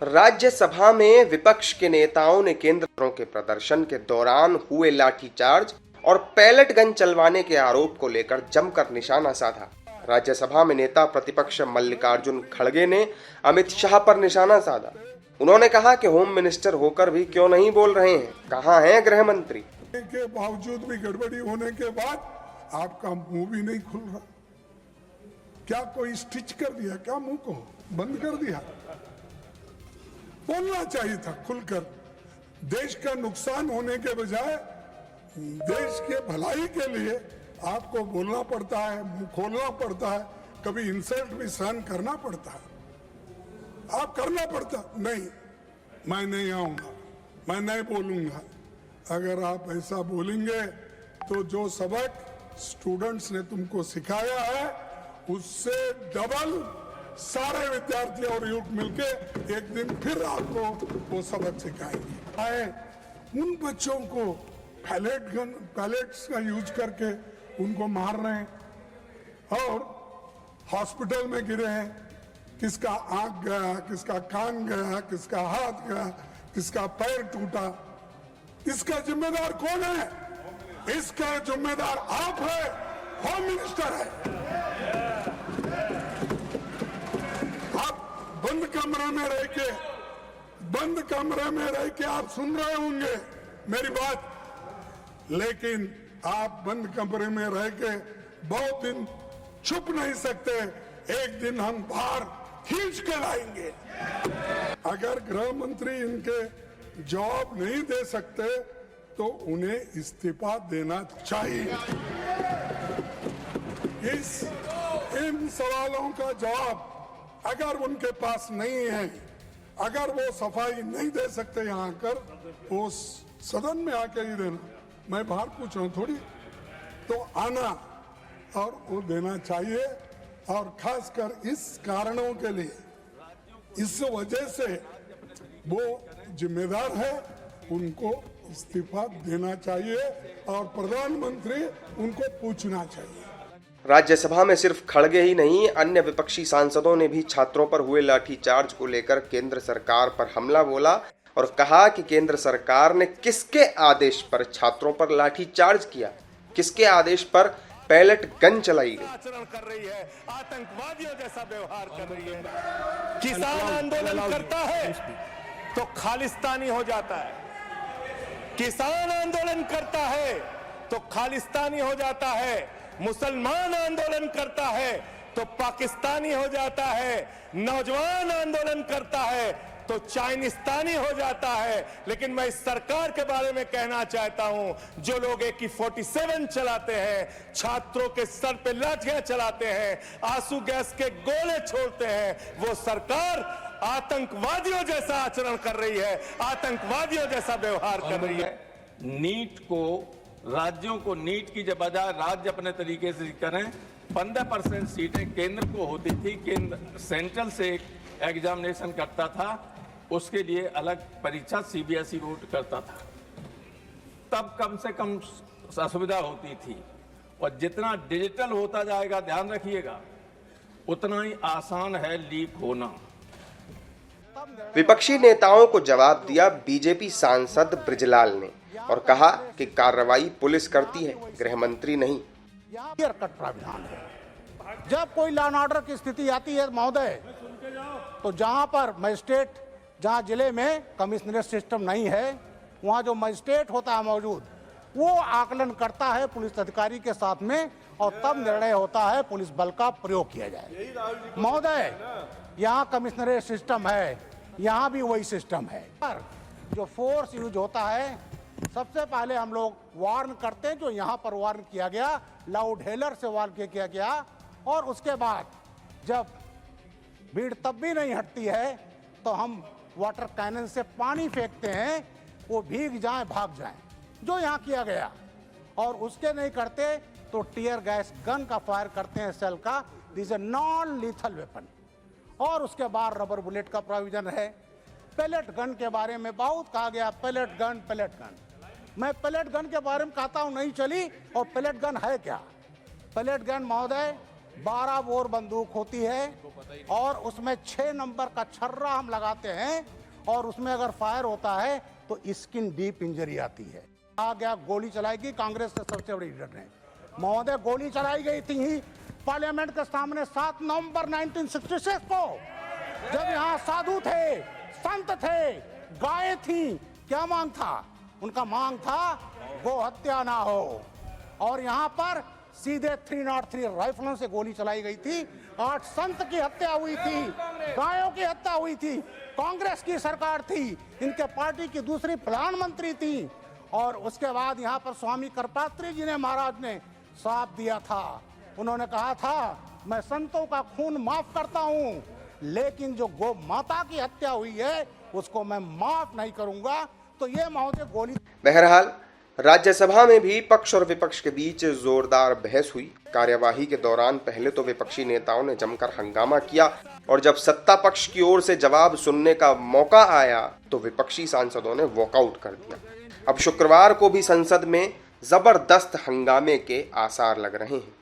राज्यसभा में विपक्ष के नेताओं ने केंद्र के प्रदर्शन के दौरान हुए लाठीचार्ज और पैलेट गन चलवाने के आरोप को लेकर जमकर निशाना साधा। राज्यसभा में नेता प्रतिपक्ष मल्लिकार्जुन खड़गे ने अमित शाह पर निशाना साधा। उन्होंने कहा कि होम मिनिस्टर होकर भी क्यों नहीं बोल रहे हैं, कहां हैं गृह मंत्री। के बावजूद भी गड़बड़ी होने के बाद आपका मुंह भी नहीं खुल रहा। क्या कोई स्टिच कर दिया क्या? मुंह को बंद कर दिया? बोलना चाहिए था खुलकर। देश का नुकसान होने के बजाय देश के भलाई के लिए आपको बोलना पड़ता है, मुंह खोलना पड़ता है, कभी इंसल्ट भी सहन करना पड़ता है। आप करना पड़ता नहीं, मैं नहीं आऊंगा, मैं नहीं बोलूंगा। अगर आप ऐसा बोलेंगे तो जो सबक स्टूडेंट्स ने तुमको सिखाया है उससे डबल सारे विद्यार्थी और युवक मिलके एक दिन फिर आपको वो सबक सिखाएंगे। आए उन बच्चों को पैलेट्स का यूज करके उनको मार रहे हैं और हॉस्पिटल में गिरे हैं। किसका आंख गया, किसका कान गया, किसका हाथ गया, किसका पैर टूटा। इसका जिम्मेदार कौन है? इसका जिम्मेदार आप है, होम मिनिस्टर है। बंद कमरे में रह के आप सुन रहे होंगे मेरी बात, लेकिन आप बंद कमरे में रह के बहुत दिन छुप नहीं सकते। एक दिन हम बाहर खींच के लाएंगे। अगर गृह मंत्री इनके जवाब नहीं दे सकते तो उन्हें इस्तीफा देना चाहिए। इन सवालों का जवाब अगर उनके पास नहीं है, अगर वो सफाई नहीं दे सकते यहाँ आकर, वो सदन में आके ही देना। मैं बाहर पूछ रहा हूँ थोड़ी, तो आना और वो देना चाहिए। और खासकर इस कारणों के लिए, इस वजह से वो जिम्मेदार है, उनको इस्तीफा देना चाहिए और प्रधानमंत्री उनको पूछना चाहिए। राज्यसभा में सिर्फ खड़गे ही नहीं, अन्य विपक्षी सांसदों ने भी छात्रों पर हुए लाठीचार्ज को लेकर केंद्र सरकार पर हमला बोला और कहा कि केंद्र सरकार ने किसके आदेश पर छात्रों पर लाठीचार्ज किया, किसके आदेश पर पैलेट गन चलाई गई। आचरण कर रही है, आतंकवादियों जैसा व्यवहार कर रही है। किसान आंदोलन करता है तो खालिस्तानी हो जाता है। किसान आंदोलन करता है तो खालिस्तानी हो जाता है। मुसलमान आंदोलन करता है तो पाकिस्तानी हो जाता है। नौजवान आंदोलन करता है तो चाइनिस्तानी हो जाता है। लेकिन मैं इस सरकार के बारे में कहना चाहता हूं, जो लोग AK-47 चलाते हैं, छात्रों के सर पे लाठियां चलाते हैं, आंसू गैस के गोले छोड़ते हैं, वो सरकार आतंकवादियों जैसा आचरण कर रही है, आतंकवादियों जैसा व्यवहार कर रही है। नीट को, राज्यों को नीट की बजाय राज्य अपने तरीके से करें। 15% सीटें केंद्र को होती थी, केंद्र सेंट्रल से एग्जामिनेशन करता था, उसके लिए अलग परीक्षा CBSE बोर्ड करता था, तब कम से कम असुविधा होती थी। और जितना डिजिटल होता जाएगा, ध्यान रखिएगा, उतना ही आसान है लीक होना। विपक्षी नेताओं को जवाब दिया बीजेपी सांसद ब्रिजलाल ने और कहा कि कार्रवाई पुलिस करती है, गृह मंत्री नहीं। क्लियर कट प्राविधान है। जब कोई लॉ एंड ऑर्डर की स्थिति आती है महोदय, तो जहां पर मजिस्ट्रेट, जहां जिले में कमिश्नरेट सिस्टम नहीं है, वहां जो मजिस्ट्रेट होता है मौजूद, वो आकलन करता है पुलिस अधिकारी के साथ में और तब निर्णय होता है पुलिस बल का प्रयोग किया जाए। महोदय, यहाँ कमिश्नरेट सिस्टम है, यहाँ भी वही सिस्टम है। पर जो फोर्स यूज होता है, सबसे पहले हम लोग वार्न करते हैं, जो यहाँ पर वार्न किया गया, लाउड हेलर से वार्न किया गया, और उसके बाद जब भीड़ तब भी नहीं हटती है तो हम वाटर कैनन से पानी फेंकते हैं, वो भीग जाए, भाग जाए, जो यहाँ किया गया। और उसके नहीं करते तो टीयर गैस गन का फायर करते हैं, सेल का। This a non lethal weapon. और उसके बाद रबर बुलेट का प्रोविजन है। पैलेट गन के बारे में बहुत कहा गया, पैलेट गन, पैलेट गन। मैं पैलेट गन के बारे में कहता हूं नहीं चली। और पैलेट गन है क्या? पैलेट गन महोदय 12 बोर बंदूक होती है और उसमें 6 नंबर का छर्रा हम लगाते हैं और उसमें अगर फायर होता है तो स्किन डीप इंजरी आती है। आ गया गोली चलाएगी कांग्रेस के सबसे बड़ी लीडर ने। महोदय, गोली चलाई गई थी ही पार्लियामेंट के सामने 7 नवंबर 1966 को, जब यहाँ साधु थे, संत थे, गायें थी। क्या मांग था उनका? मांग था गो हत्या ना हो। और यहाँ पर सीधे 303 राइफलों से गोली चलाई गई थी। 8 संत की हत्या हुई थी, गायों की हत्या हुई थी। कांग्रेस की सरकार थी, इनके पार्टी की दूसरी प्रधानमंत्री थी। और उसके बाद यहाँ पर स्वामी करपात्री जी ने, महाराज ने साफ दिया था। उन्होंने कहा था, मैं संतों का खून माफ करता हूँ, लेकिन जो गौ माता की हत्या हुई है उसको मैं माफ नहीं करूंगा। तो ये महोदय गोली। बहरहाल राज्यसभा में भी पक्ष और विपक्ष के बीच जोरदार बहस हुई। कार्यवाही के दौरान पहले तो विपक्षी नेताओं ने जमकर हंगामा किया और जब सत्ता पक्ष की ओर से जवाब सुनने का मौका आया तो विपक्षी सांसदों ने वॉकआउट कर दिया। अब शुक्रवार को भी संसद में जबरदस्त हंगामे के आसार लग रहे हैं।